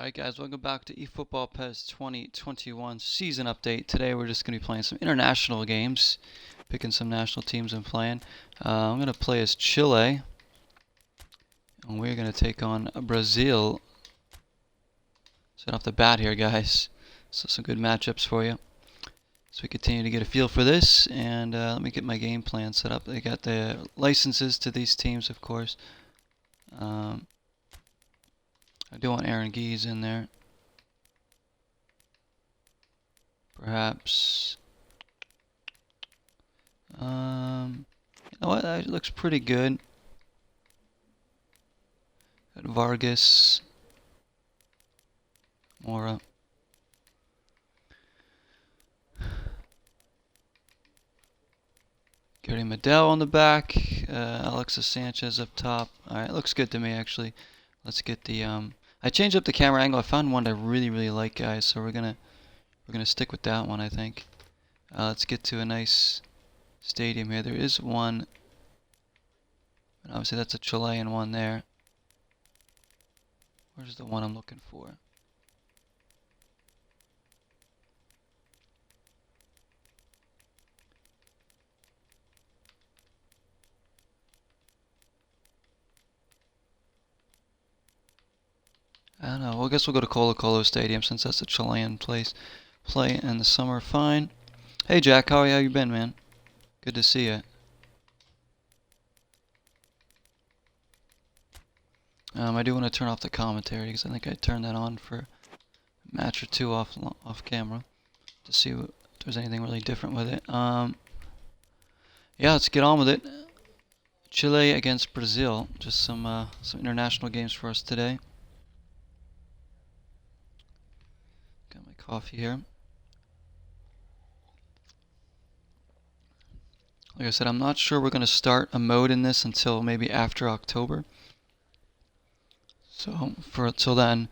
Alright guys, welcome back to eFootball PES 2021 season update. Today we're just going to be playing some international games, picking some national teams and playing. I'm going to play as Chile, and we're going to take on Brazil. Set off the bat here guys, so some good matchups for you. So we continue to get a feel for this, and let me get my game plan set up. They got the licenses to these teams, of course. I do want Aaron Gees in there. Perhaps. You know what? That looks pretty good. Got Vargas. Mora. Gary Medel on the back. Alexis Sanchez up top. Alright, looks good to me actually. Let's get the I changed up the camera angle. I found one I really like, guys, so we're gonna stick with that one, I think. Let's get to a nice stadium here. There is one, and obviously that's a Chilean one there. Where's the one I'm looking for? I don't know. Well, I guess we'll go to Colo-Colo Stadium since that's a Chilean place. Play in the summer, fine. Hey Jack, how you been, man? Good to see you. I do want to turn off the commentary because I think I turned that on for a match or two off camera to see if there's anything really different with it. Yeah, let's get on with it. Chile against Brazil. Just some international games for us today. Got my coffee here. Like I said, I'm not sure we're going to start a mode in this until maybe after October. So until then,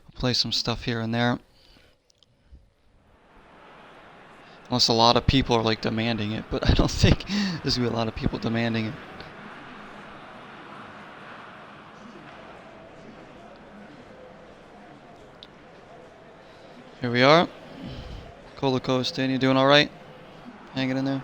we'll play some stuff here and there. Unless a lot of people are like demanding it, but I don't think there's going to be a lot of people demanding it. Here we are. Colo-Colo Stadium, doing all right? Hanging in there?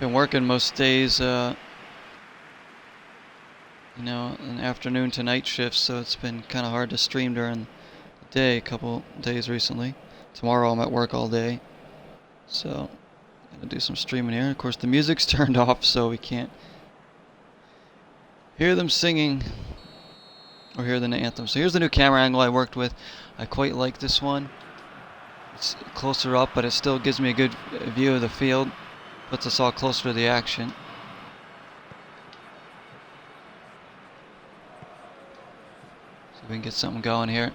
Been working most days, you know, an afternoon to night shift, so it's been kind of hard to stream during the day a couple days recently. Tomorrow I'm at work all day, so I'm gonna do some streaming here. Of course, the music's turned off, so we can't hear them singing or hear the anthem. So here's the new camera angle I worked with. I quite like this one. It's closer up, but it still gives me a good view of the field. Puts us all closer to the action. So we can get something going here.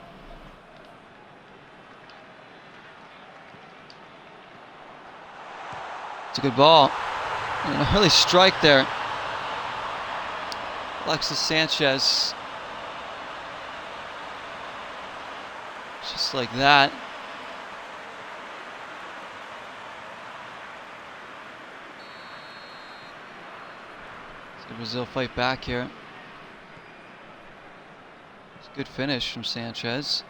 It's a good ball. And an early strike there. Alexis Sanchez. Just like that. Brazil fight back here. It's a good finish from Sanchez.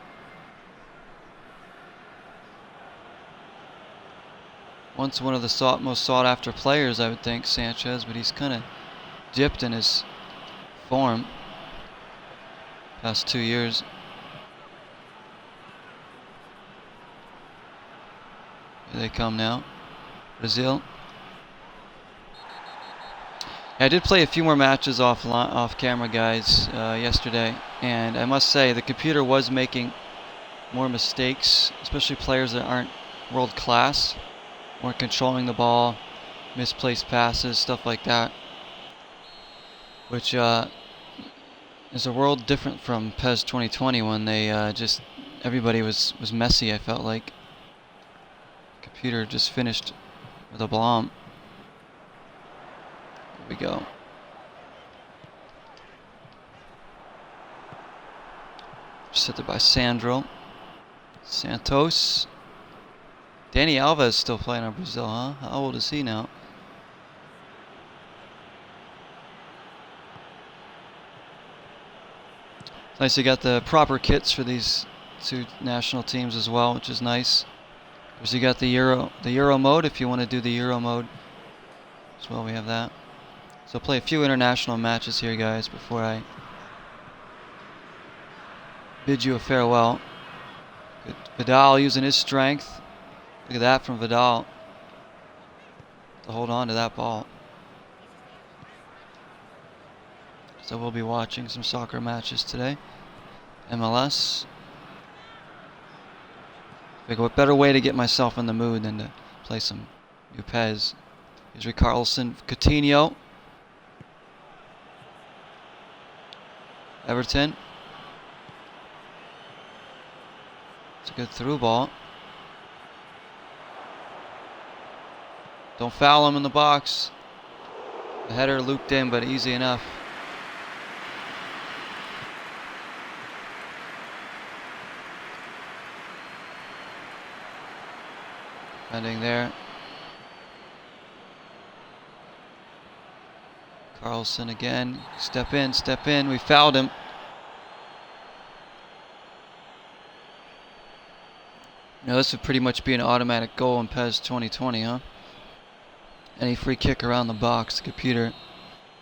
Once one of the most sought after players, I would think, Sanchez, but he's kind of dipped in his form past 2 years. Here they come now. Brazil. I did play a few more matches off camera, guys, yesterday, and I must say the computer was making more mistakes, especially players that aren't world class, weren't controlling the ball, misplaced passes, stuff like that, which is a world different from PES 2020 when they everybody was messy. I felt like the computer just finished with a bomb. We go. Set it by Sandro. Santos. Dani Alves still playing on Brazil, huh? How old is he now? Nice, you got the proper kits for these two national teams as well, which is nice. Of course, you got the Euro mode if you want to do the Euro mode as well. We have that. So I'll play a few international matches here, guys, before I bid you a farewell. Good. Vidal using his strength. Look at that from Vidal to hold on to that ball. So we'll be watching some soccer matches today. MLS. What better way to get myself in the mood than to play some new PES. Here's Richarlison, Coutinho. Everton. It's a good through ball. Don't foul him in the box. The header looped in, but easy enough. Defending there. Carlson again. Step in, step in. We fouled him. Now this would pretty much be an automatic goal in PES 2020, huh? Any free kick around the box, the computer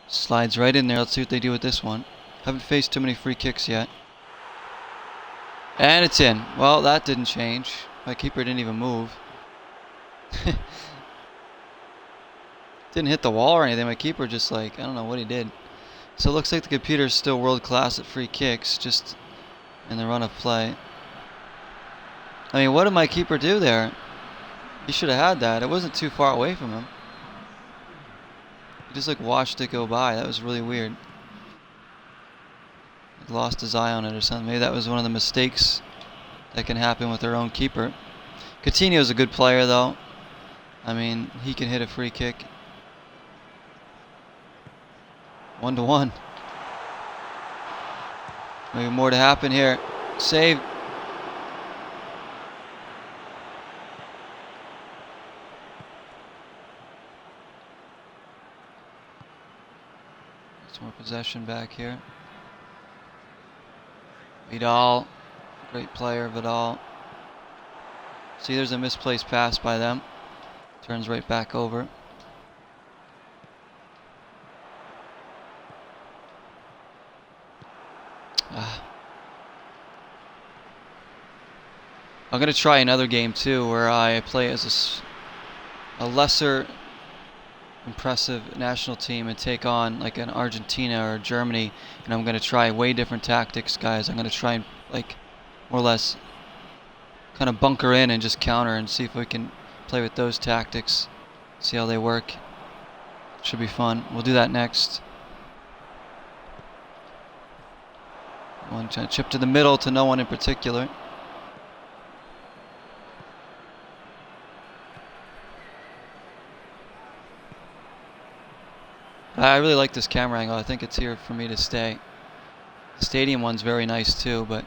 slides right in there. Let's see what they do with this one. Haven't faced too many free kicks yet. And it's in. Well, that didn't change. My keeper didn't even move. Didn't hit the wall or anything. My keeper just I don't know what he did. So it looks like the computer is still world class at free kicks, just in the run of play. I mean, what did my keeper do there? He should have had that. It wasn't too far away from him. He just watched it go by. That was really weird. He lost his eye on it or something. Maybe that was one of the mistakes that can happen with their own keeper. Coutinho's a good player though. I mean, he can hit a free kick. 1-1. Maybe more to happen here. Save. Some more possession back here. Vidal. Great player, Vidal. See, there's a misplaced pass by them. Turns right back over. I'm going to try another game too where I play as a lesser impressive national team and take on an Argentina or Germany, and I'm going to try way different tactics, guys. I'm going to try and more or less kind of bunker in and just counter and see if we can play with those tactics, see how they work. Should be fun. We'll do that next. One trying to chip to the middle to no one in particular. I really like this camera angle. I think it's here for me to stay. The stadium one's very nice too, but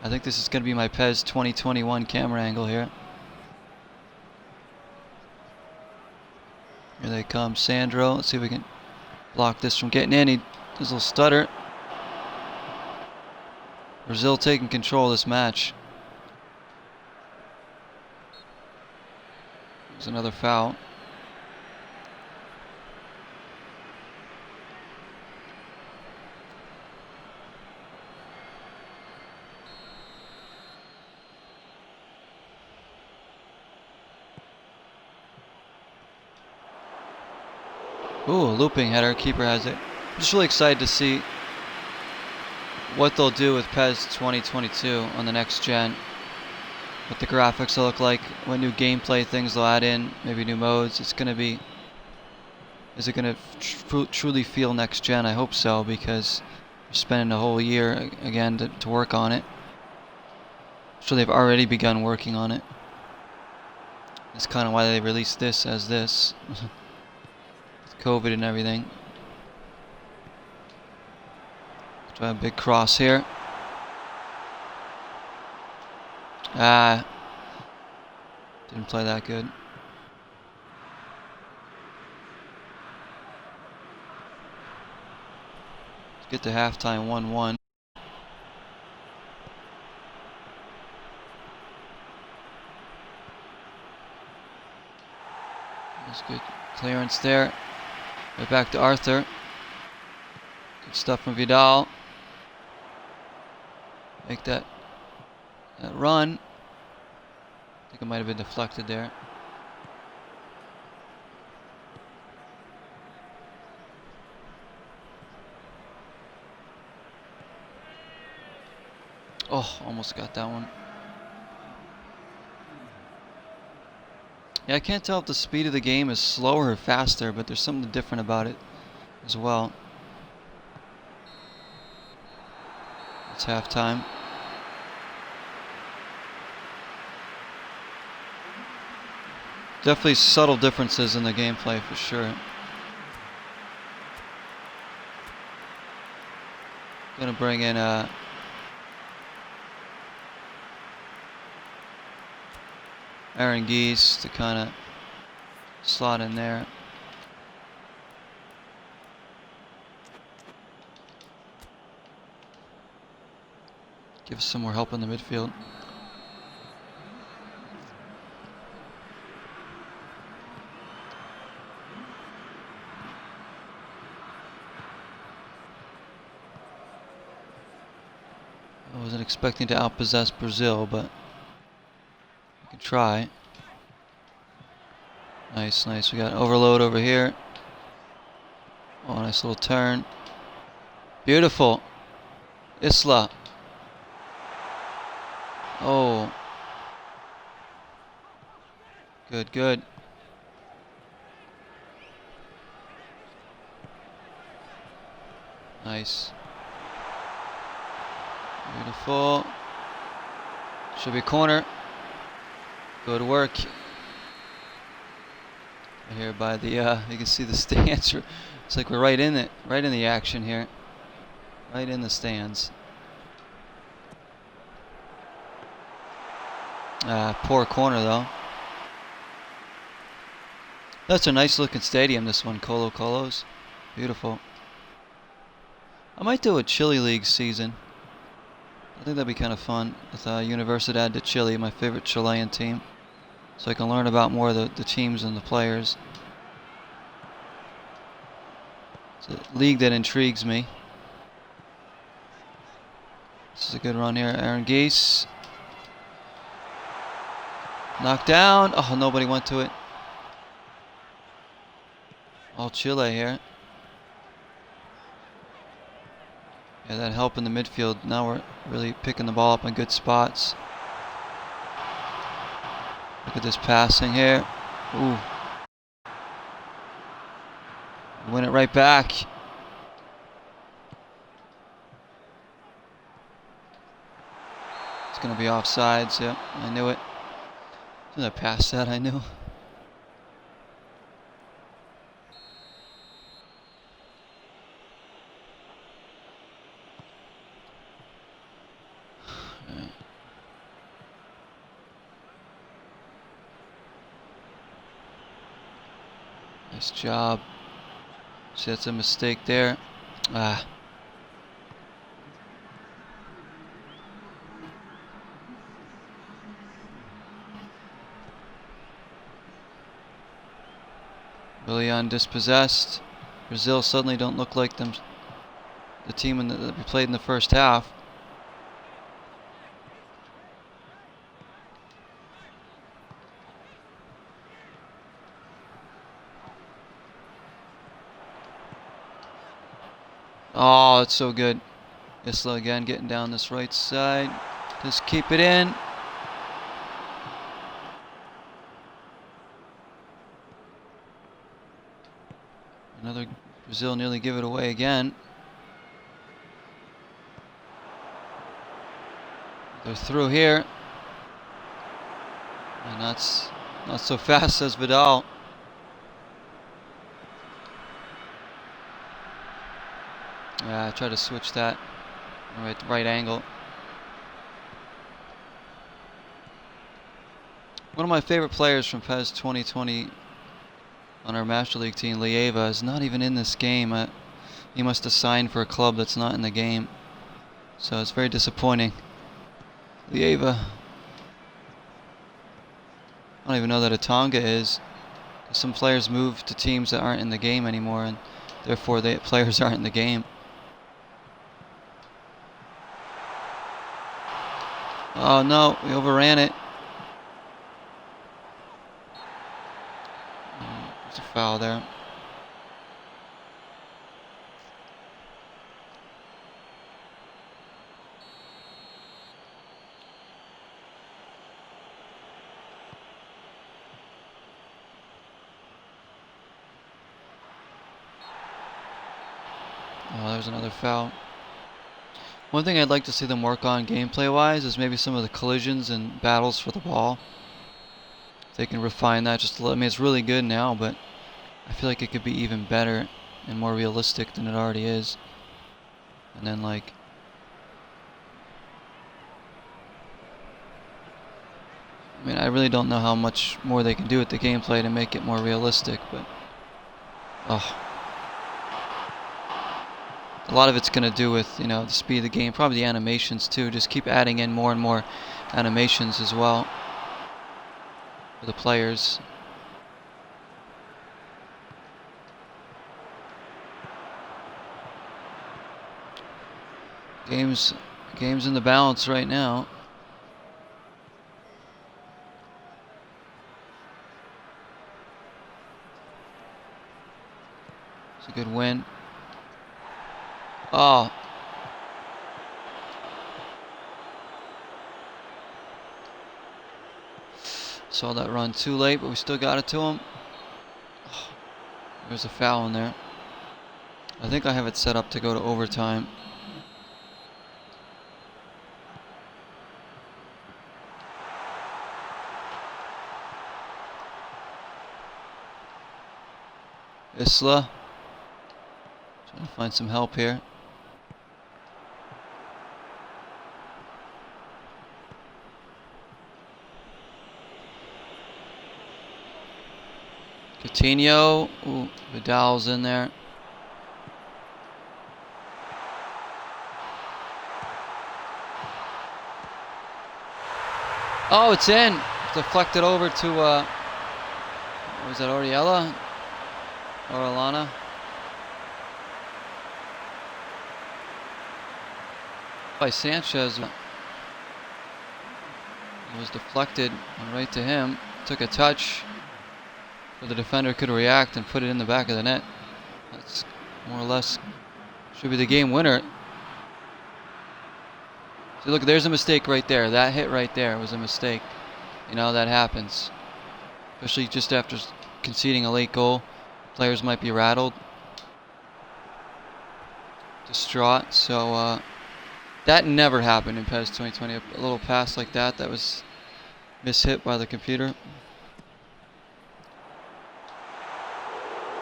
I think this is going to be my PES 2021 camera angle here. Here they come, Sandro. Let's see if we can block this from getting in. He does a little stutter. Brazil taking control of this match. There's another foul. Ooh, looping header. Keeper has it. I'm just really excited to see what they'll do with PES 2022 on the next gen. What the graphics will look like, what new gameplay things they'll add in, maybe new modes. It's going to be... Is it going to truly feel next gen? I hope so, because we're spending a whole year again to work on it. I'm sure they've already begun working on it. That's kind of why they released this as this. COVID and everything. Try a big cross here. Ah, didn't play that good. Let's get to halftime 1-1. That's good clearance there. Right back to Arthur. Good stuff from Vidal. Make that run. I think it might have been deflected there. Oh, almost got that one. Yeah, I can't tell if the speed of the game is slower or faster, but there's something different about it as well. It's halftime. Definitely subtle differences in the gameplay for sure. Gonna bring in Aaron Geese to kind of slot in there. Give us some more help in the midfield. I wasn't expecting to outpossess Brazil, but we can try. Nice, nice. We got overload over here. Oh, nice little turn. Beautiful. Isla. Oh. Good, good. Nice. Beautiful. Should be a corner. Good work. Here by the, you can see the stands. It's like we're right in it, right in the action here. Right in the stands. Poor corner though. That's a nice looking stadium, this one, Colo Colo's. Beautiful. I might do a Chile League season. I think that'd be kind of fun with Universidad de Chile, my favorite Chilean team. So I can learn about more of the teams and the players. It's a league that intrigues me. This is a good run here. Aaron Geese. Knocked down. Oh, nobody went to it. All Chile here. Yeah, that help in the midfield. Now we're really picking the ball up in good spots. Look at this passing here. Ooh. Win it right back. It's going to be offsides. Yeah, I knew it. As soon as I passed that, I knew. Nice job. See, that's a mistake there. Ah. Willian dispossessed. Brazil suddenly don't look like the team that we played in the first half. Oh, it's so good. Isla again getting down this right side. Just keep it in. Another Brazil nearly give it away again. They're through here. And that's not so fast as Vidal. Yeah, I try to switch that. Right angle. One of my favorite players from PES 2020 on our Master League team, Lieva, is not even in this game. He must have signed for a club that's not in the game. So it's very disappointing. Lieva. I don't even know that a Tonga is. Some players move to teams that aren't in the game anymore, and therefore the players aren't in the game. Oh no, we overran it. There's a foul there. Oh, there's another foul. One thing I'd like to see them work on gameplay-wise is maybe some of the collisions and battles for the ball. If they can refine that just a little. I mean, it's really good now, but I feel like it could be even better and more realistic than it already is. And then, like, I mean, I really don't know how much more they can do with the gameplay to make it more realistic, but oh. A lot of it's going to do with, you know, the speed of the game, probably the animations too. Just keep adding in more and more animations as well for the players. Game's in the balance right now. It's a good win. Oh. Saw that run too late, but we still got it to him. Oh, there's a foul in there. I think I have it set up to go to overtime. Isla. Trying to find some help here. Coutinho. Ooh, Vidal's in there. Oh, it's in. Deflected over to, was that Oriella? Or Alana? By Sanchez. It was deflected right to him. Took a touch. So the defender could react and put it in the back of the net. That's more or less should be the game winner. So look, there's a mistake right there. That hit right there was a mistake. You know, that happens. Especially just after conceding a late goal. Players might be rattled. Distraught. So that never happened in PES 2020. A little pass like that was mishit by the computer.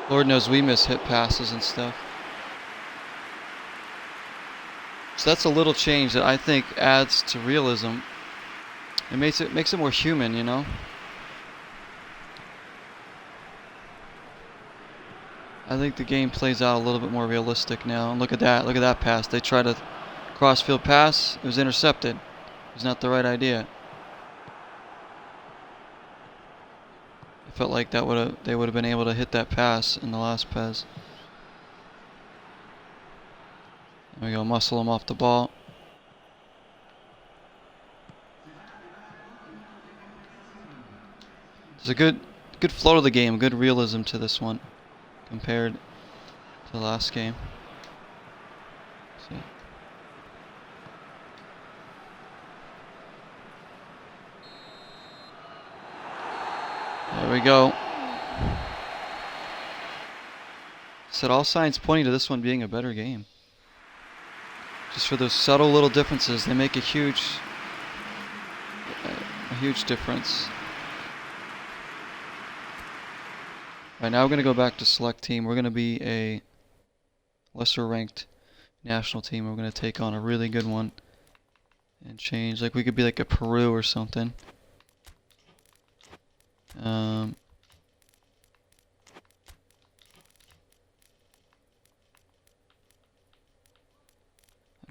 Lord knows we miss hit passes and stuff. So that's a little change that I think adds to realism. It makes it more human, you know. I think the game plays out a little bit more realistic now. And look at that pass. They tried a cross-field pass. It was intercepted. It was not the right idea. I felt like they would have been able to hit that pass in the last PES. There we go, muscle him off the ball. There's a good flow to the game, good realism to this one compared to the last game. See. There we go. Said all signs pointing to this one being a better game. Just for those subtle little differences, they make a huge difference. All right, now we're going to go back to select team. We're going to be a lesser ranked national team. We're going to take on a really good one and change. Like we could be like a Peru or something. I'm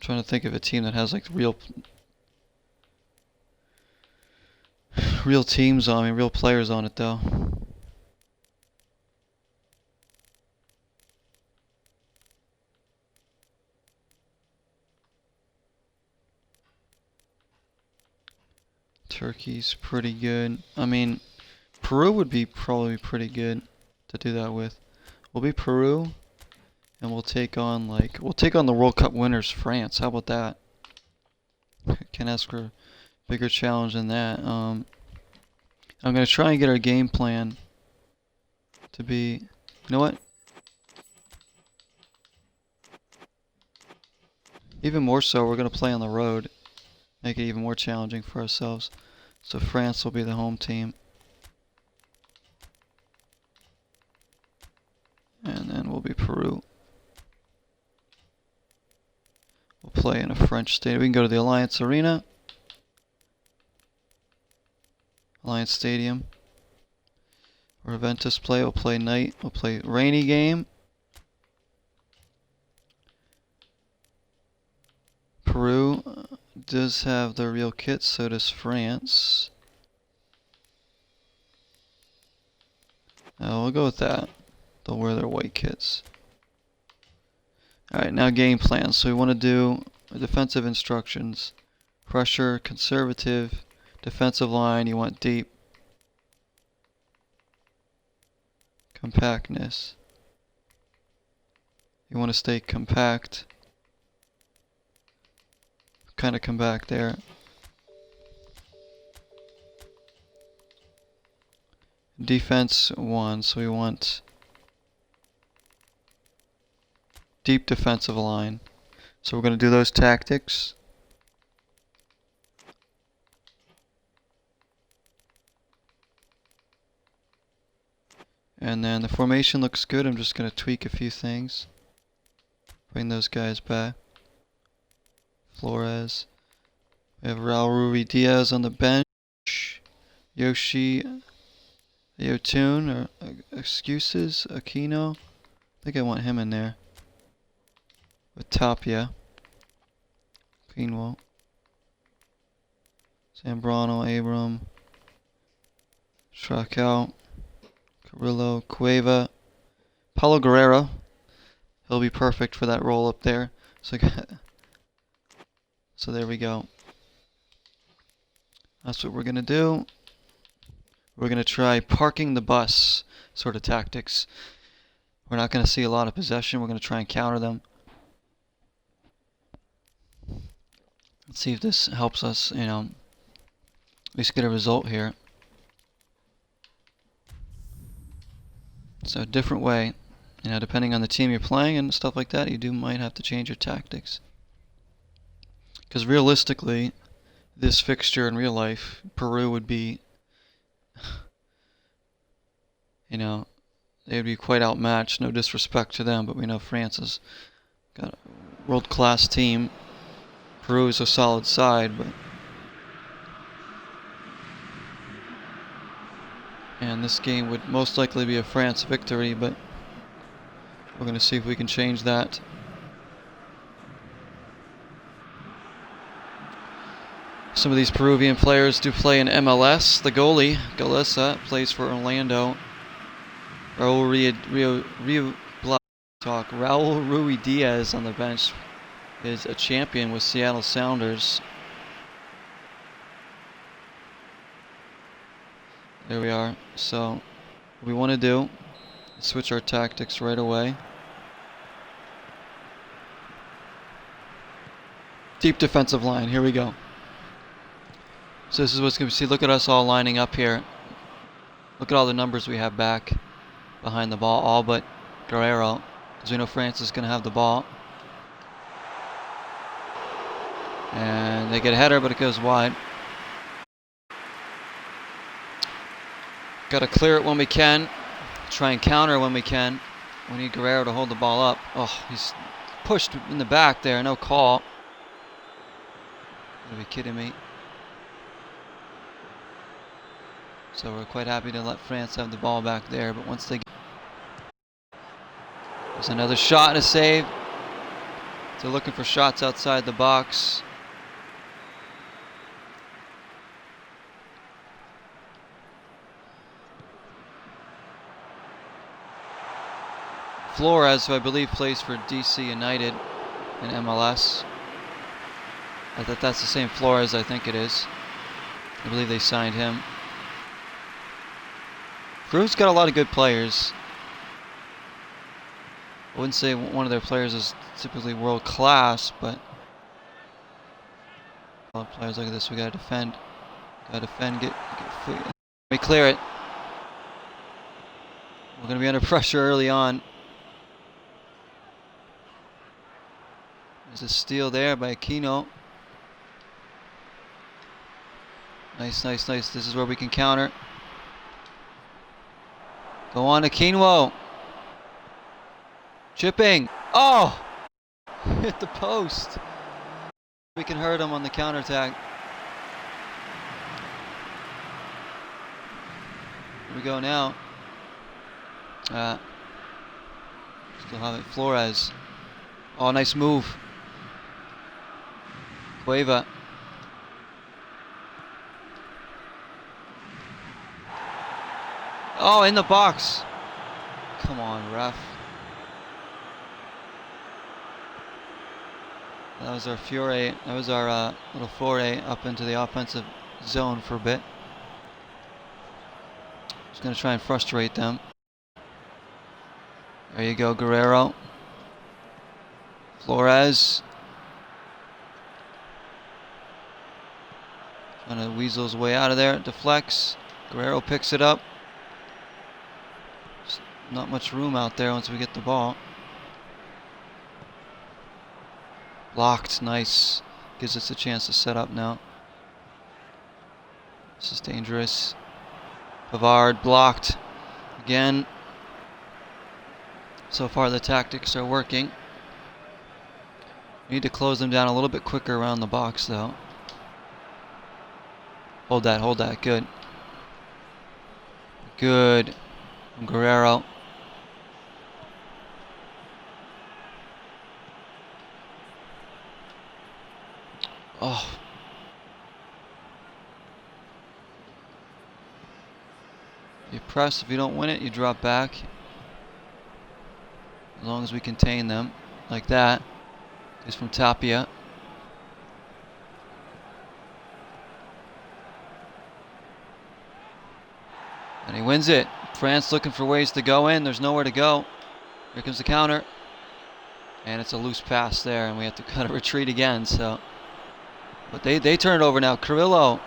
trying to think of a team that has like real teams on me, real players on it though. Turkey's pretty good. I mean, Peru would be probably pretty good to do that with. We'll be Peru, and we'll take on the World Cup winners, France. How about that? Can't ask for a bigger challenge than that. I'm gonna try and get our game plan to be. You know what? Even more so, we're gonna play on the road, make it even more challenging for ourselves. So France will be the home team. And then we'll be Peru. We'll play in a French stadium. We can go to the Alliance Arena. Alliance Stadium. Where Juventus play. We'll play night. We'll play rainy game. Peru does have the real kit, so does France. We'll go with that. They'll wear their white kits. Alright, now game plan. So we want to do defensive instructions. Pressure, conservative, defensive line, you want deep. Compactness. You want to stay compact. Kind of come back there. Defense 1, so we want deep defensive line. So we're going to do those tactics. And then the formation looks good. I'm just going to tweak a few things. Bring those guys back. Flores. We have Raul Ruiz on the bench. Yoshi Yotun, or excuses, Aquino. I think I want him in there. With Tapia. Greenwald. Zambrano, Abram. Stracao. Carrillo, Cueva. Paulo Guerrero. He'll be perfect for that role up there. So there we go. That's what we're going to do. We're going to try parking the bus sort of tactics. We're not going to see a lot of possession. We're going to try and counter them. Let's see if this helps us, at least get a result here. So a different way, depending on the team you're playing and stuff like that, you might have to change your tactics. Because realistically, this fixture in real life, Peru would be, they would be quite outmatched. No disrespect to them, but we know France has got a world-class team. Peru is a solid side, and this game would most likely be a France victory, but we're going to see if we can change that. Some of these Peruvian players do play in MLS. The goalie, Galissa, plays for Orlando. Raul Ruiz on the bench is a champion with Seattle Sounders. There we are. So what we want to do is switch our tactics right away. Deep defensive line. Here we go. So this is what's going to see. Look at us all lining up here. Look at all the numbers we have back behind the ball, all but Guerrero, because we know France is going to have the ball. And they get a header, but it goes wide. Got to clear it when we can. Try and counter when we can. We need Guerrero to hold the ball up. Oh, he's pushed in the back there. No call. You gotta be kidding me. So we're quite happy to let France have the ball back there. But once they... There's another shot and a save. They're looking for shots outside the box. Flores, who I believe plays for DC United in MLS. I thought that's the same Flores, I think it is. I believe they signed him. Peru's got a lot of good players. I wouldn't say one of their players is typically world class, but a lot of players. Look at this. We gotta defend. Gotta defend. Let me clear it. We're gonna be under pressure early on. There's a steal there by Aquino. Nice, nice, nice. This is where we can counter. Go on, Aquino. Chipping. Oh! Hit the post. We can hurt him on the counterattack. Here we go now. Still have it. Flores. Oh, nice move. Cueva. Oh, in the box. Come on, ref. That was our foray. That was our little foray up into the offensive zone for a bit. Just gonna try and frustrate them. There you go, Guerrero. Flores. Trying to weasel his way out of there. Deflects. Guerrero picks it up. Just not much room out there once we get the ball. Blocked, nice. Gives us a chance to set up now. This is dangerous. Pavard blocked again. So far the tactics are working. We need to close them down a little bit quicker around the box though. Hold that, good. Good from Guerrero. Oh. You press, if you don't win it, you drop back. As long as we contain them, like that. It's from Tapia. And he wins it. France looking for ways to go in. There's nowhere to go. Here comes the counter. And it's a loose pass there, and we have to kind of retreat again, so. But they turn it over now. Carrillo.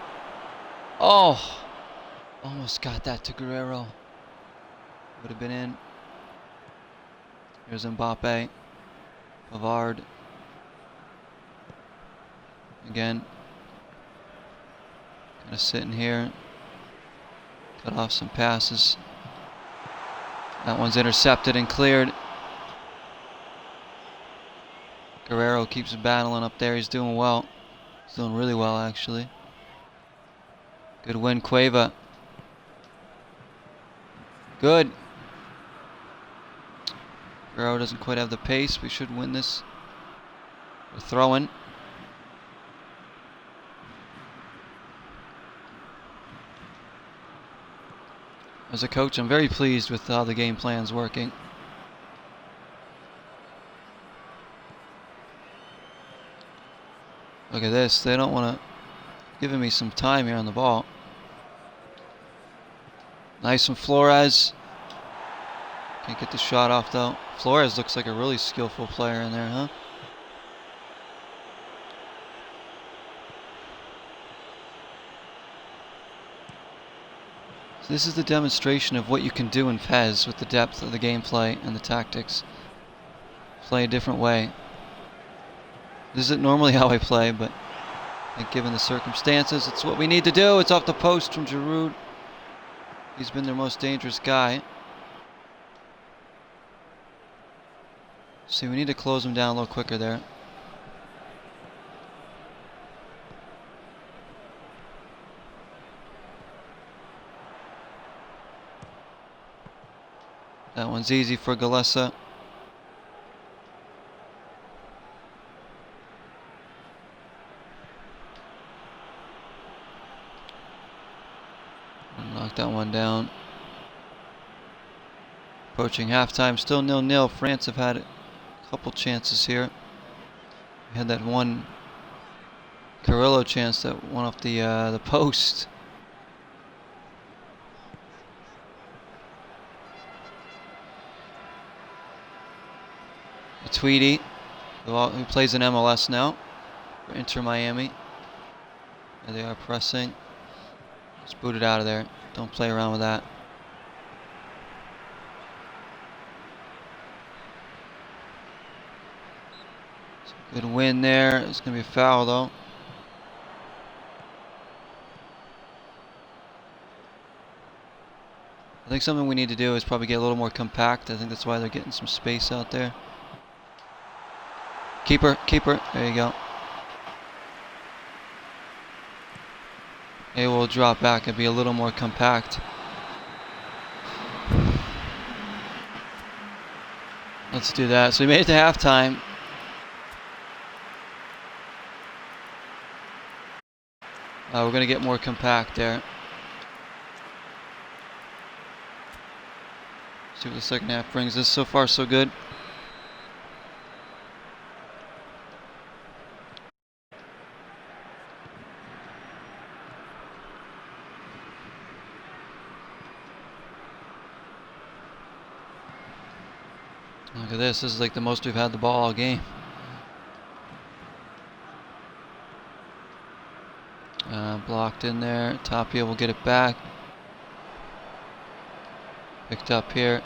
Oh! Almost got that to Guerrero. Would have been in. Here's Mbappe. Pavard. Again. Kind of sitting here. Cut off some passes. That one's intercepted and cleared. Guerrero keeps battling up there. He's doing well. He's doing really well, actually. Good win, Cueva. Good. Guerrero doesn't quite have the pace. We should win this. We're throwing. As a coach, I'm very pleased with how the game plan's working. Look at this. They don't want to giving me some time here on the ball. Nice from Flores. Can't get the shot off though. Flores looks like a really skillful player in there, huh? So this is the demonstration of what you can do in PES with the depth of the gameplay and the tactics. Play a different way. This isn't normally how I play, but I think given the circumstances, it's what we need to do. It's off the post from Giroud. He's been their most dangerous guy. See, we need to close him down a little quicker there. That one's easy for Galessa. Knock that one down. Approaching halftime, still 0-0. France have had a couple chances here. We had that one Carrillo chance that went off the post. Tweedy, who plays in MLS now for Inter Miami. There they are pressing. Just boot it out of there. Don't play around with that. Good win there. It's going to be a foul though. I think something we need to do is probably get a little more compact. I think that's why they're getting some space out there. Keeper. There you go. It will drop back and be a little more compact. Let's do that. So we made it to halftime. We're going to get more compact there. See what the second half brings us. So far, so good. Look at this. This is like the most we've had the ball all game. Blocked in there. Tapia will get it back. Picked up here.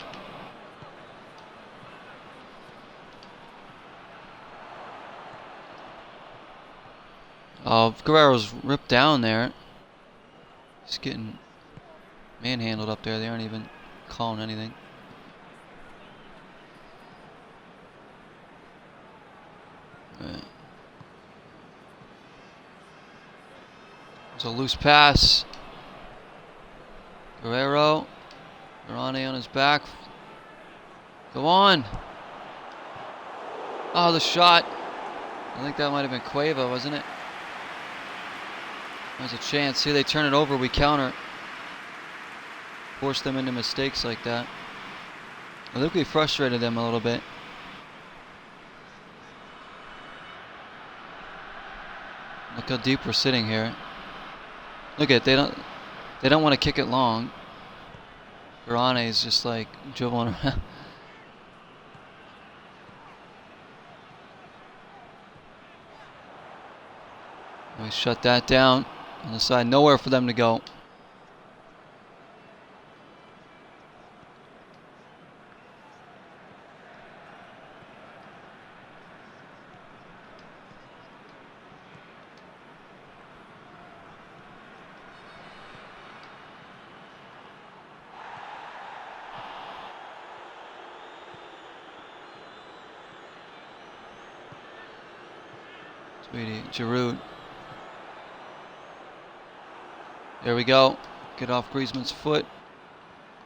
Oh, Guerrero's ripped down there. He's getting manhandled up there. They aren't even calling anything. Right. It's a loose pass. Guerrero. Verane on his back. Go on. Oh, the shot. I think that might have been Cueva, wasn't it? There's a chance. See, they turn it over. We counter. Force them into mistakes like that. I think we frustrated them a little bit. Look how deep we're sitting here. Look at it. They don't want to kick it long. Verane is just like dribbling around. We shut that down on the side. Nowhere for them to go. Sweetie, Giroud. There we go. Get off Griezmann's foot.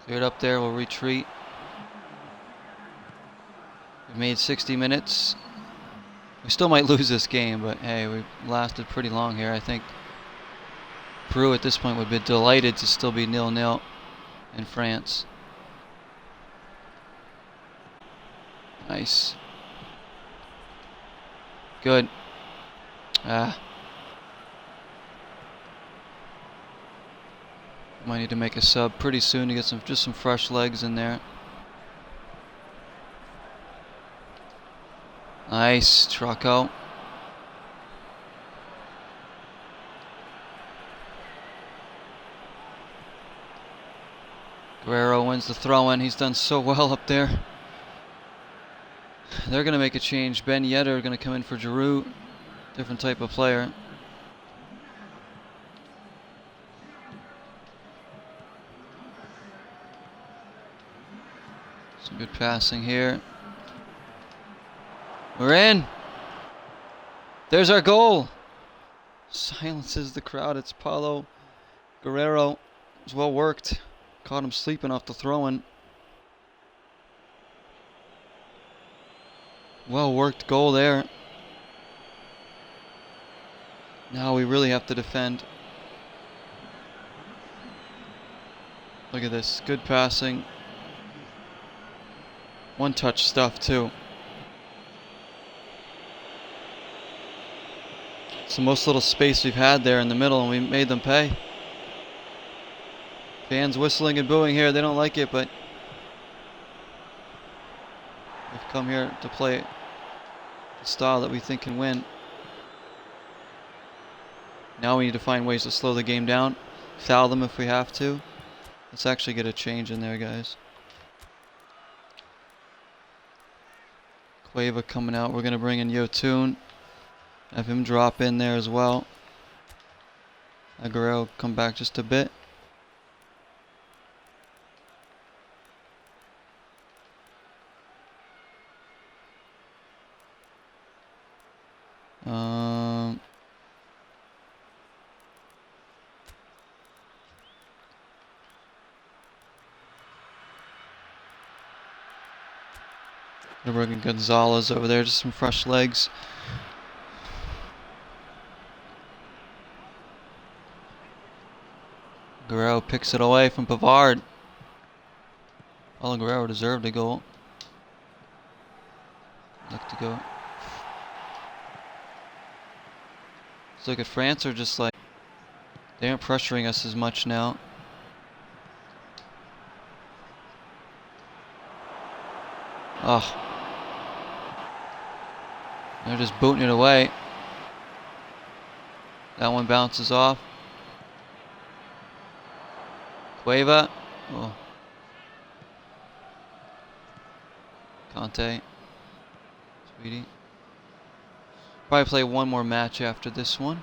Clear it up there. We'll retreat. We made 60 minutes. We still might lose this game, but hey, we lasted pretty long here. I think Peru at this point would be delighted to still be 0-0 in France. Nice. Good. Might need to make a sub pretty soon to get just some fresh legs in there. Nice, Trucco. Guerrero wins the throw-in. He's done so well up there. They're going to make a change. Ben Yedder going to come in for Giroud. Different type of player. Some good passing here. We're in. There's our goal. Silences the crowd. It's Paulo Guerrero. It was well worked. Caught him sleeping off the throw-in. Well worked goal there. Now we really have to defend. Look at this, good passing. One touch stuff too. It's the most little space we've had there in the middle, and we made them pay. Fans whistling and booing here, they don't like it, but we've come here to play the style that we think can win. Now we need to find ways to slow the game down, foul them if we have to. Let's actually get a change in there, guys. Cueva coming out. We're going to bring in Yotun. Have him drop in there as well. Aguero come back just a bit. Gonna bring in Gonzalez over there, just some fresh legs. Guerrero picks it away from Pavard. Well, Guerrero deserved a goal. Look to go. Let's look at France, are just like, they aren't pressuring us as much now. Oh. They're just booting it away. That one bounces off. Cueva. Oh. Conte. Sweetie. Probably play one more match after this one.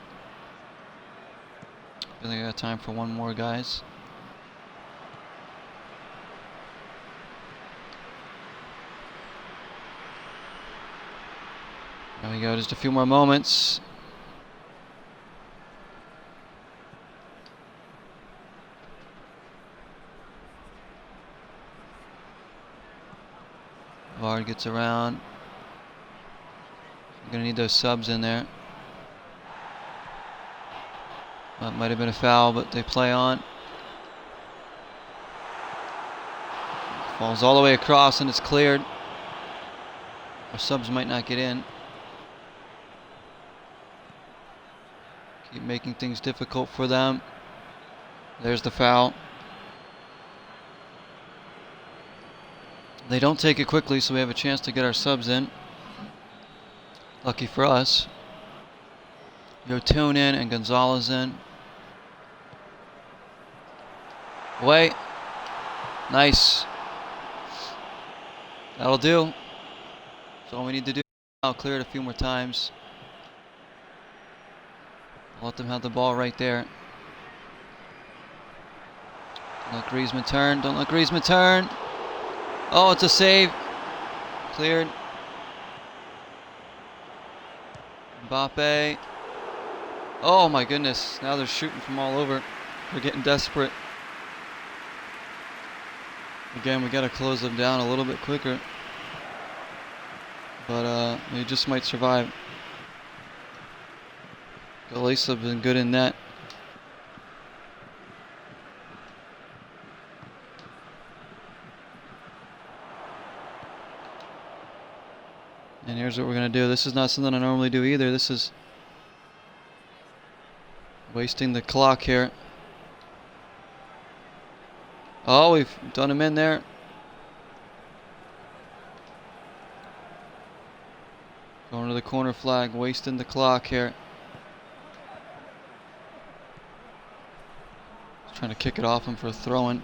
I think I got time for one more, guys. There we go, just a few more moments. Vard gets around. We're gonna need those subs in there. That might have been a foul, but they play on. Falls all the way across and it's cleared. Our subs might not get in. Keep making things difficult for them. There's the foul. They don't take it quickly, so we have a chance to get our subs in. Lucky for us. Yotun in and Gonzalez in. Away. Nice. That'll do. That's all we need to do. I'll clear it a few more times. I'll let them have the ball right there. Don't let Griezmann turn. Don't let Griezmann turn. Oh, it's a save. Cleared. Mbappe. Oh my goodness. Now they're shooting from all over. They're getting desperate. Again, we got to close them down a little bit quicker. But they just might survive. Galisa been good in net. And here's what we're going to do. This is not something I normally do either. This is wasting the clock here. Oh, we've done him in there. Going to the corner flag, wasting the clock here. Trying to kick it off him for a throw-in.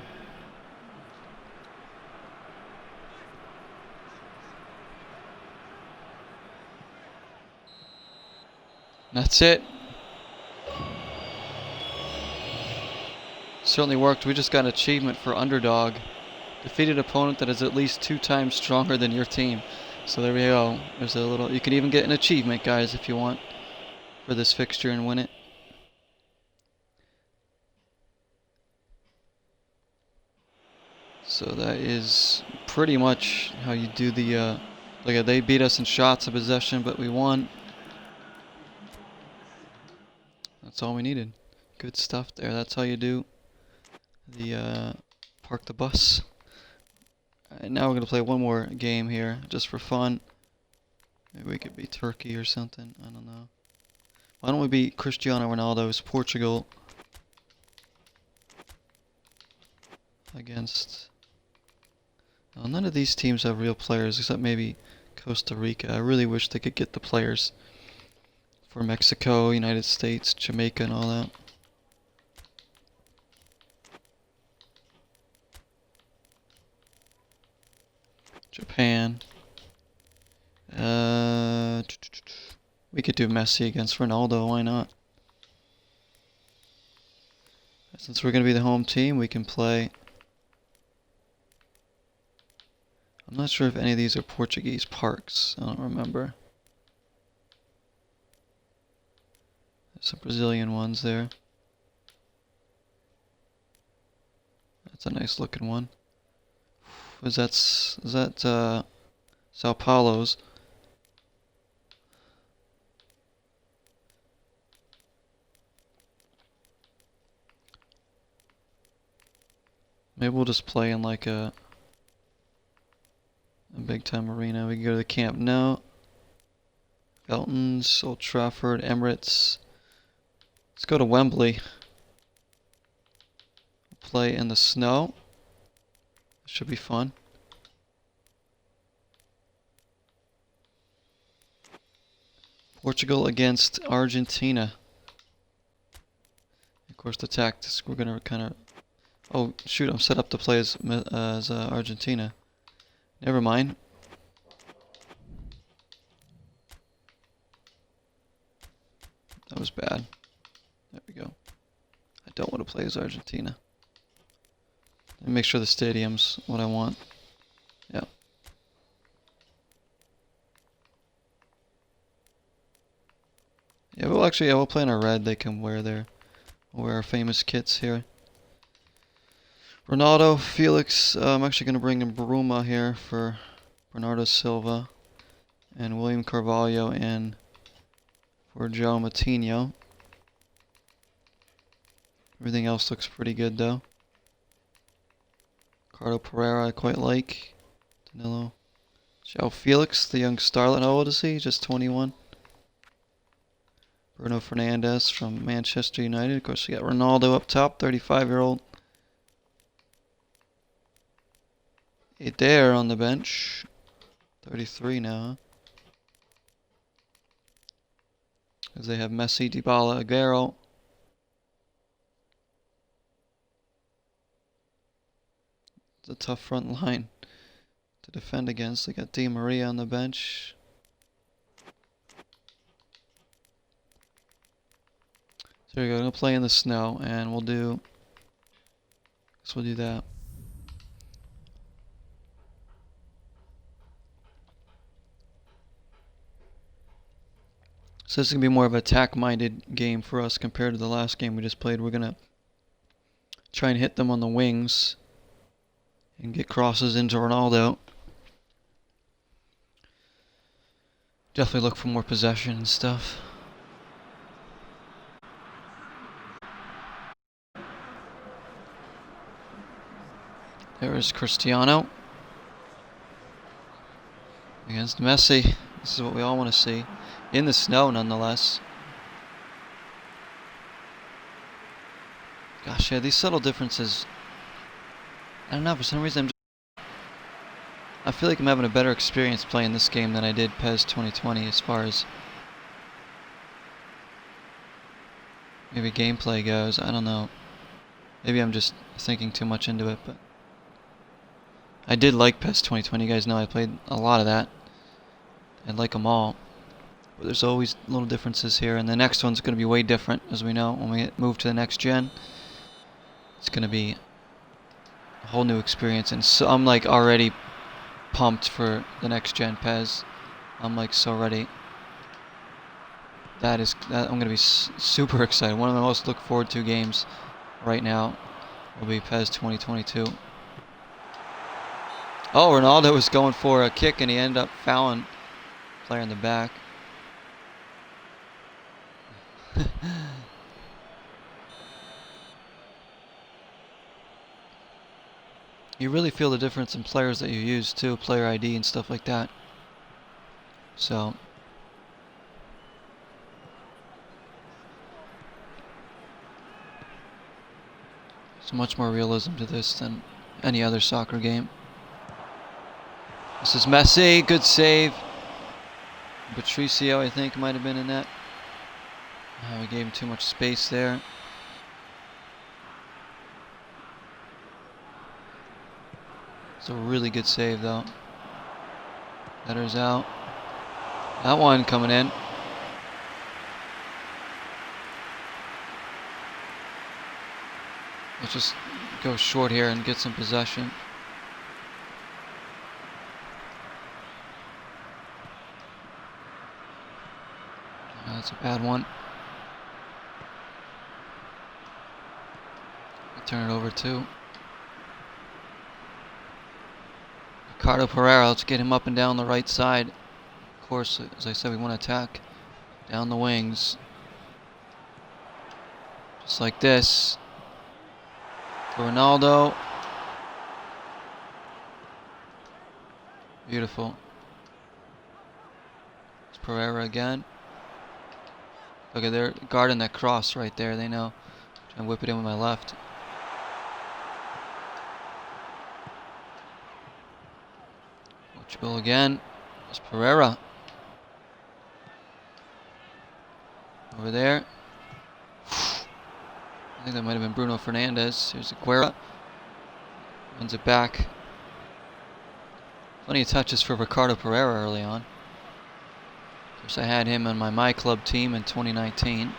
That's it. Certainly worked. We just got an achievement for underdog. Defeated opponent that is at least 2 times stronger than your team. So there we go. There's a little. You can even get an achievement, guys, if you want, for this fixture and win it. So that is pretty much how you do the Look at, they beat us in shots of possession, but we won. That's all we needed. Good stuff there. That's how you do the park the bus. Alright, now we're going to play one more game here, just for fun. Maybe we could beat Turkey or something. I don't know. Why don't we beat Cristiano Ronaldo's Portugal against... Well, none of these teams have real players except maybe Costa Rica. I really wish they could get the players for Mexico, United States, Jamaica, and all that. Japan. We could do Messi against Ronaldo, why not? Since we're going to be the home team, we can play... I'm not sure if any of these are Portuguese parks. I don't remember. There's some Brazilian ones there. That's a nice looking one. Is that Sao Paulo's? Maybe we'll just play in like a big time arena. We can go to the Camp Nou, Elton's, Old Trafford, Emirates. Let's go to Wembley. Play in the snow. Should be fun. Portugal against Argentina. Of course, the tactics we're gonna kind of. Oh shoot! I'm set up to play as Argentina. Never mind. That was bad. There we go. I don't want to play as Argentina. Let me make sure the stadium's what I want. Yeah. Yeah, we'll actually, we'll play in our red. They can wear our famous kits here. Ronaldo, Felix. I'm actually going to bring in Bruma here for Bernardo Silva, and William Carvalho in for João Moutinho. Everything else looks pretty good though. Ricardo Pereira I quite like. Danilo. João Felix, the young starlet. How old is he? Just 21. Bruno Fernandes from Manchester United. Of course, we got Ronaldo up top, 35-year-old. Adair on the bench. 33 now. Because they have Messi, Dybala, Aguero. It's a tough front line to defend against. They got Di Maria on the bench. So here we go. I'm gonna play in the snow, and we'll do. Guess we'll do that. So this is gonna be more of an attack-minded game for us compared to the last game we just played. We're gonna try and hit them on the wings and get crosses into Ronaldo. Definitely look for more possession and stuff. There is Cristiano against Messi. This is what we all want to see. In the snow, nonetheless. Gosh, yeah, these subtle differences. I don't know, for some reason I feel like I'm having a better experience playing this game than I did PES 2020 as far as maybe gameplay goes. I don't know. Maybe I'm just thinking too much into it, but I did like PES 2020. You guys know I played a lot of that. I like them all. But there's always little differences here, and the next one's going to be way different, as we know. When we move to the next gen, it's going to be a whole new experience, and so I'm like already pumped for the next gen PES. I'm like so ready. I'm going to be super excited. One of my most look forward to games right now will be PES 2022. Oh, Ronaldo was going for a kick and he ended up fouling player in the back. You really feel the difference in players that you use too, player ID and stuff like that. So there's much more realism to this than any other soccer game. This is Messi, good save. Patricio, I think, might have been in that. We gave him too much space there. It's a really good save, though. Header's out. That one coming in. Let's just go short here and get some possession. That's a bad one. Turn it over too. Ricardo Pereira, let's get him up and down the right side. Of course, as I said, we want to attack down the wings. Just like this. For Ronaldo. Beautiful. It's Pereira again. Look at they're guarding that cross right there. They know. Try and whip it in with my left. Portugal again. It's Pereira. Over there. I think that might have been Bruno Fernandes. Here's Aguero. Runs it back. Plenty of touches for Ricardo Pereira early on. Of course, I had him on my club team in 2019.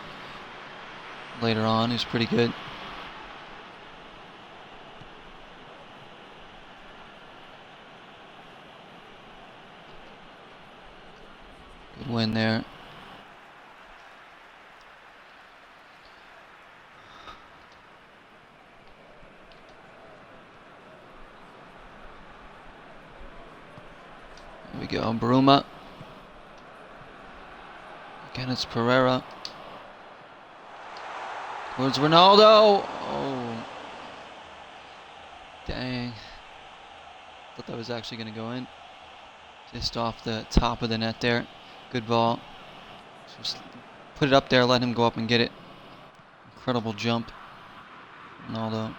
Later on, he's pretty good. Good win there. There we go, Bruma. Again, it's Pereira. Towards Ronaldo. Oh. Dang. Thought that was actually going to go in. Just off the top of the net there. Good ball. Just put it up there, let him go up and get it. Incredible jump. Ronaldo.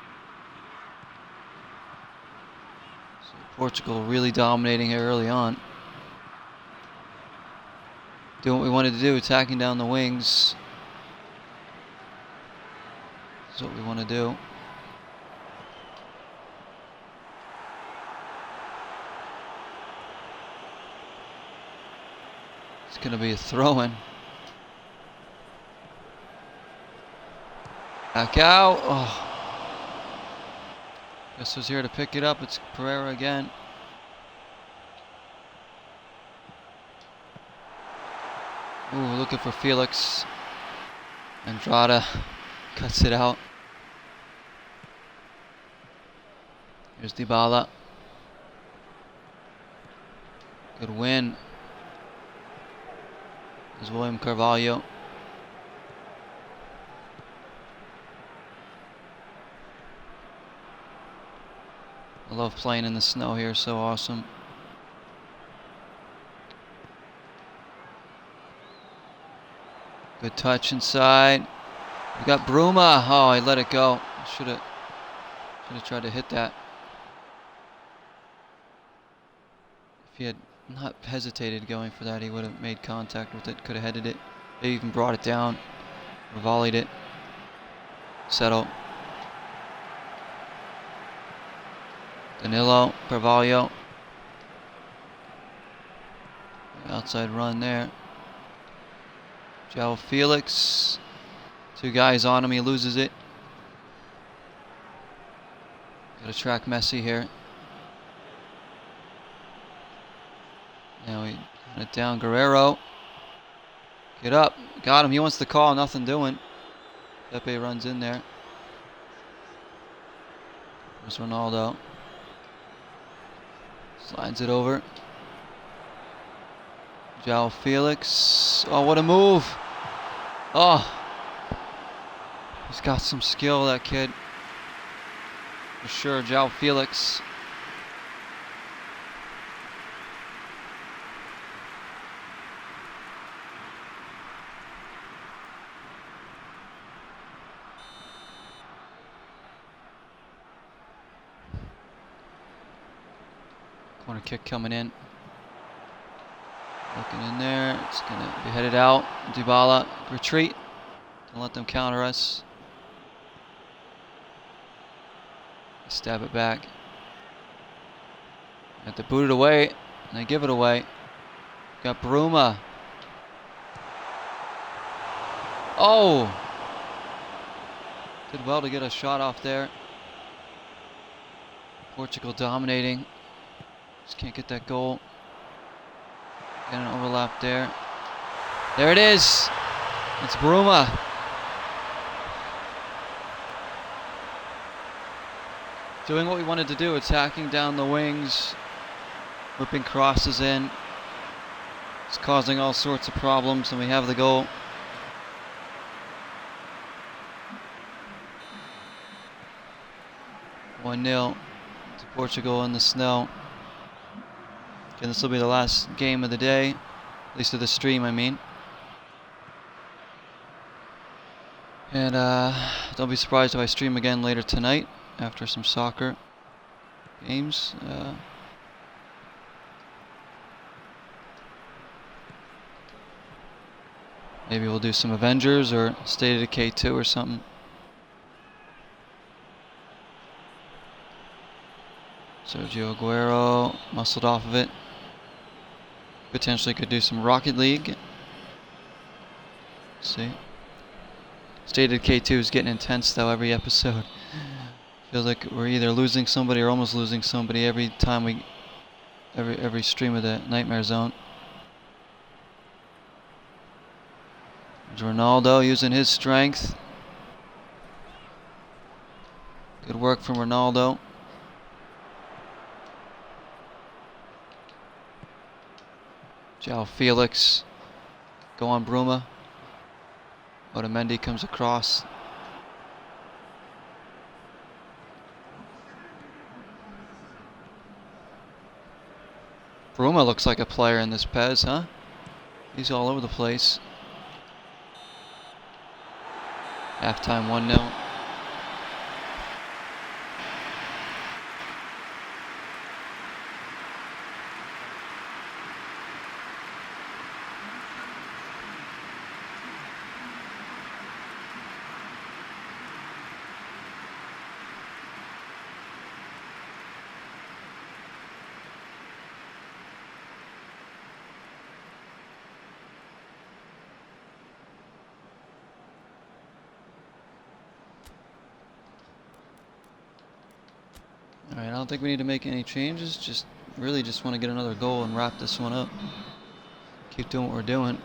So Portugal really dominating here early on. Doing what we wanted to do, attacking down the wings. That's what we want to do. It's going to be a throw-in. Back out. Oh. Guess who's here to pick it up? It's Pereira again. Ooh, looking for Felix. Andrada cuts it out. Here's Dybala. Good win. There's William Carvalho. I love playing in the snow here, so awesome. Good touch inside. We got Bruma. Oh, I let it go. Should have tried to hit that. If he had not hesitated going for that, he would have made contact with it. Could have headed it. Maybe even brought it down or volleyed it. Settle. Danilo, Carvalho. Outside run there. João Felix. Two guys on him, he loses it. Gotta track Messi here. Now we run it down, Guerrero. Get up, got him, he wants the call, nothing doing. Pepe runs in there. There's Ronaldo. Slides it over. João Felix. Oh, what a move. Oh. He's got some skill, that kid. For sure, João Felix. Corner kick coming in. Looking in there. It's going to be headed out. Dybala, retreat. Don't let them counter us. Stab it back. Have to boot it away. And they give it away. Got Bruma. Oh! Did well to get a shot off there. Portugal dominating. Just can't get that goal. Got an overlap there. There it is. It's Bruma. Doing what we wanted to do, attacking down the wings, whipping crosses in. It's causing all sorts of problems, and we have the goal. "1-0 to Portugal in the snow." Again, this will be the last game of the day, at least of the stream, I mean. And don't be surprised if I stream again later tonight after some soccer games. Maybe we'll do some Avengers or State of Decay 2 or something. Sergio Aguero muscled off of it. Potentially could do some Rocket League. Let's see. State of Decay 2 is getting intense though every episode. Feels like we're either losing somebody or almost losing somebody every time we every stream of the Nightmare Zone. There's Ronaldo using his strength. Good work from Ronaldo. João Felix. Go on, Bruma. Otamendi comes across. Bruma looks like a player in this PES, huh? He's all over the place. Halftime 1-0. Alright, I don't think we need to make any changes. Just really just want to get another goal and wrap this one up. Keep doing what we're doing.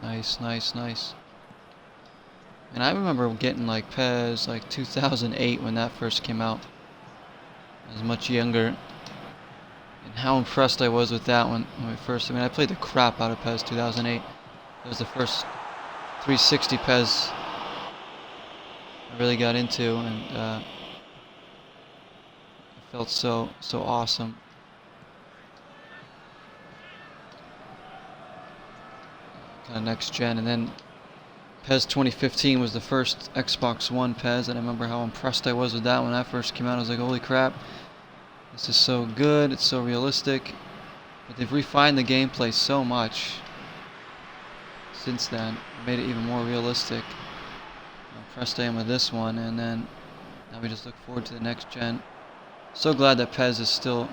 Nice, nice, nice. And I remember getting like PES like 2008 when that first came out. I was much younger. And how impressed I was with that one when we first, I played the crap out of PES 2008. It was the first 360 PES I really got into, and it felt so awesome. Kind of next gen, and then PES 2015 was the first Xbox One PES, and I remember how impressed I was with that when that first came out. I was like, holy crap, this is so good, it's so realistic. But they've refined the gameplay so much since then, made it even more realistic. How impressed I am with this one, and then now we just look forward to the next gen. So glad that PES is still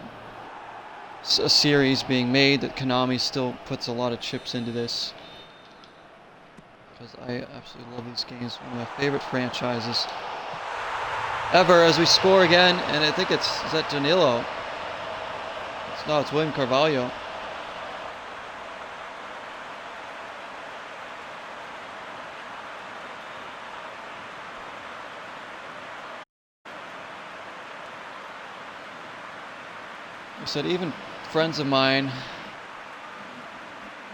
a series being made, that Konami still puts a lot of chips into this. because I absolutely love these games. One of my favorite franchises ever. As we score again, and I think is that Danilo? It's William Carvalho. I said even friends of mine,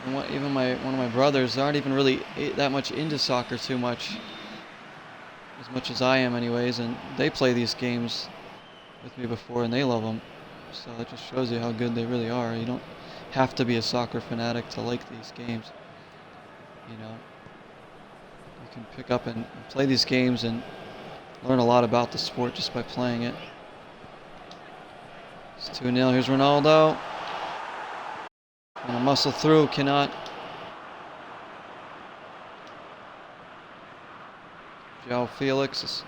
and even one of my brothers, aren't even really that much into soccer too much, as much as I am anyways, and they play these games with me before and they love them. So that just shows you how good they really are. You don't have to be a soccer fanatic to like these games. You know, you can pick up and play these games and learn a lot about the sport just by playing it. It's 2-0. Here's Ronaldo. Gonna muscle through, cannot. João Felix is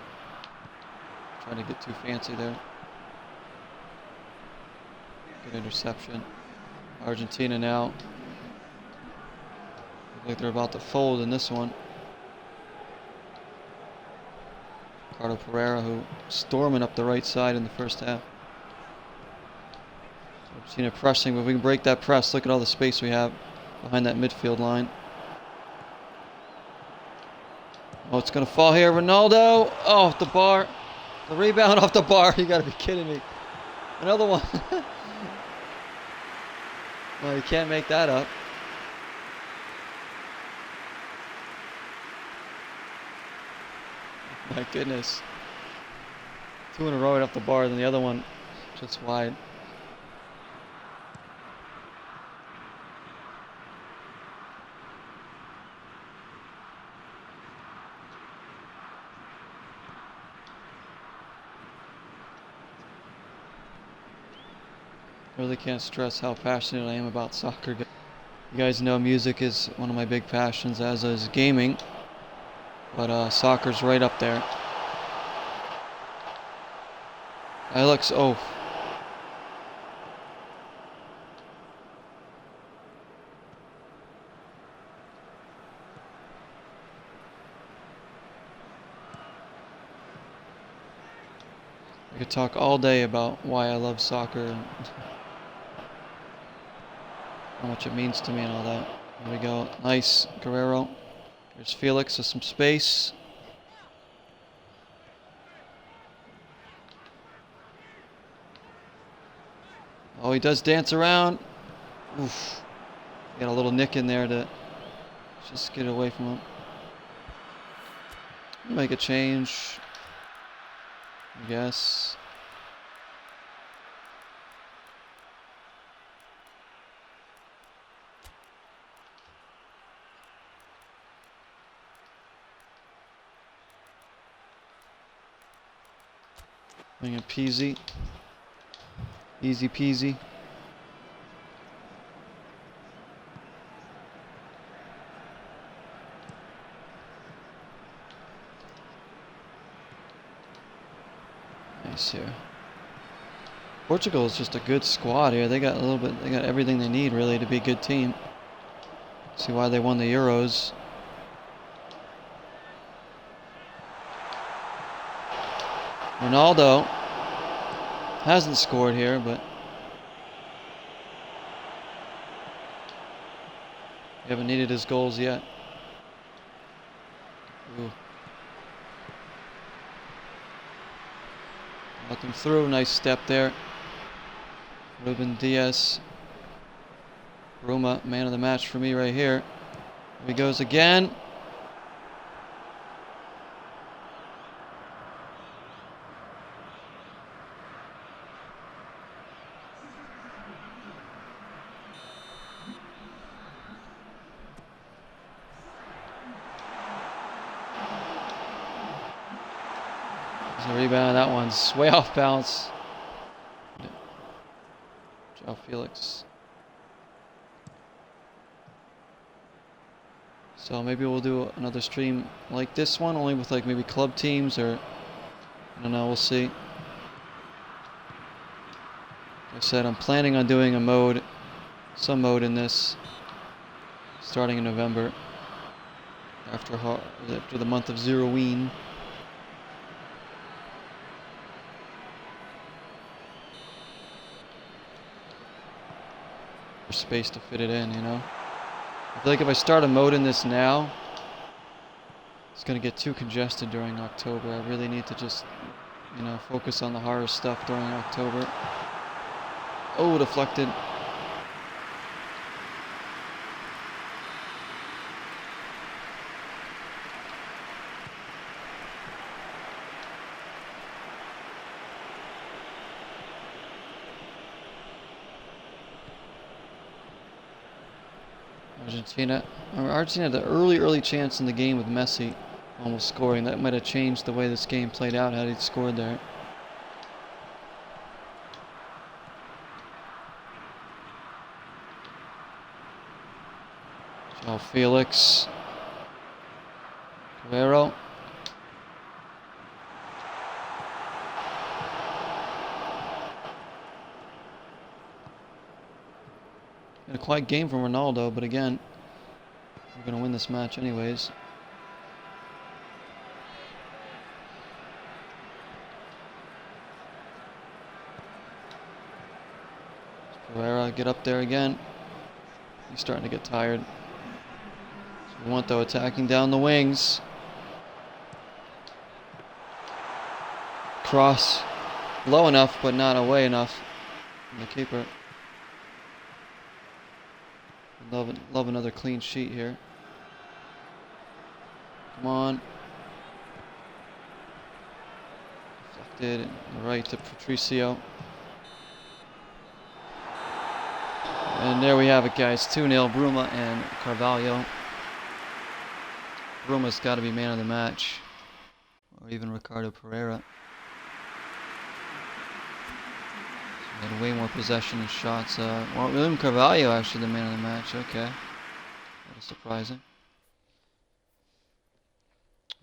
trying to get too fancy there. Good interception. Argentina now. Look like they're about to fold in this one. Ricardo Pereira, who storming up the right side in the first half. Argentina pressing, but if we can break that press, look at all the space we have behind that midfield line. Oh, it's going to fall here. Ronaldo. Oh, off the bar. The rebound off the bar. You got to be kidding me. Another one. Well, you can't make that up. My goodness. 2 in a row right off the bar, then the other one just wide. I really can't stress how passionate I am about soccer. You guys know music is one of my big passions, as is gaming. But soccer's right up there. Alex, oh. I could talk all day about why I love soccer and how much it means to me and all that. Here we go. Nice. Guerrero. There's Felix with some space. Oh, he does dance around. Oof. Got a little nick in there to just get away from him. Make a change, I guess. Bring in peasy. Easy peasy. Nice here. Portugal is just a good squad here. They got everything they need really to be a good team. See why they won the Euros. Ronaldo hasn't scored here, but we haven't needed his goals yet. Ooh. Let them through. Nice step there. Ruben Diaz. Roma, man of the match for me right here. Here he goes again. There's a rebound. That one's way off balance. João Felix. So maybe we'll do another stream like this one, only with like maybe club teams, or I don't know, we'll see. Like I said, I'm planning on doing some mode in this starting in November. after the month of Zeroing. Space to fit it in, you know. I feel like if I start a mode in this now, it's gonna get too congested during October. I really need to just, you know, focus on the horror stuff during October. Oh, deflected. Argentina had an early chance in the game with Messi almost scoring. That might have changed the way this game played out had he scored there. João Felix. Guerrero. A quiet game from Ronaldo, but again, we're going to win this match anyways. Pereira, get up there again. He's starting to get tired. So we want, though, attacking down the wings. Cross. Low enough, but not away enough from the keeper. Love another clean sheet here. Come on. Deflected right to Patricio. And there we have it, guys. 2-0, Bruma and Carvalho. Bruma's got to be man of the match. Or even Ricardo Pereira. So had way more possession and shots. Well, William Carvalho actually the man of the match. Okay. That is surprising.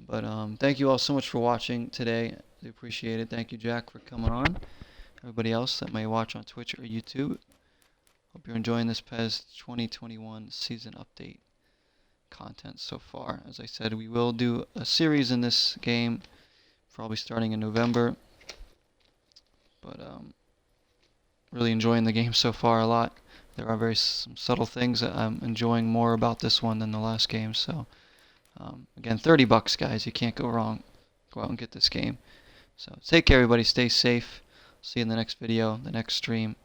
But thank you all so much for watching today. I do appreciate it. Thank you, Jack, for coming on. Everybody else that may watch on Twitch or YouTube. Hope you're enjoying this PES 2021 season update content so far. As I said, we will do a series in this game, probably starting in November. But really enjoying the game so far a lot. There are some subtle things that I'm enjoying more about this one than the last game. So again, $30, guys. You can't go wrong. Go out and get this game. So take care, everybody. Stay safe. See you in the next video, the next stream.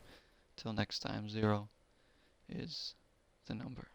Till next time, 0 is the number.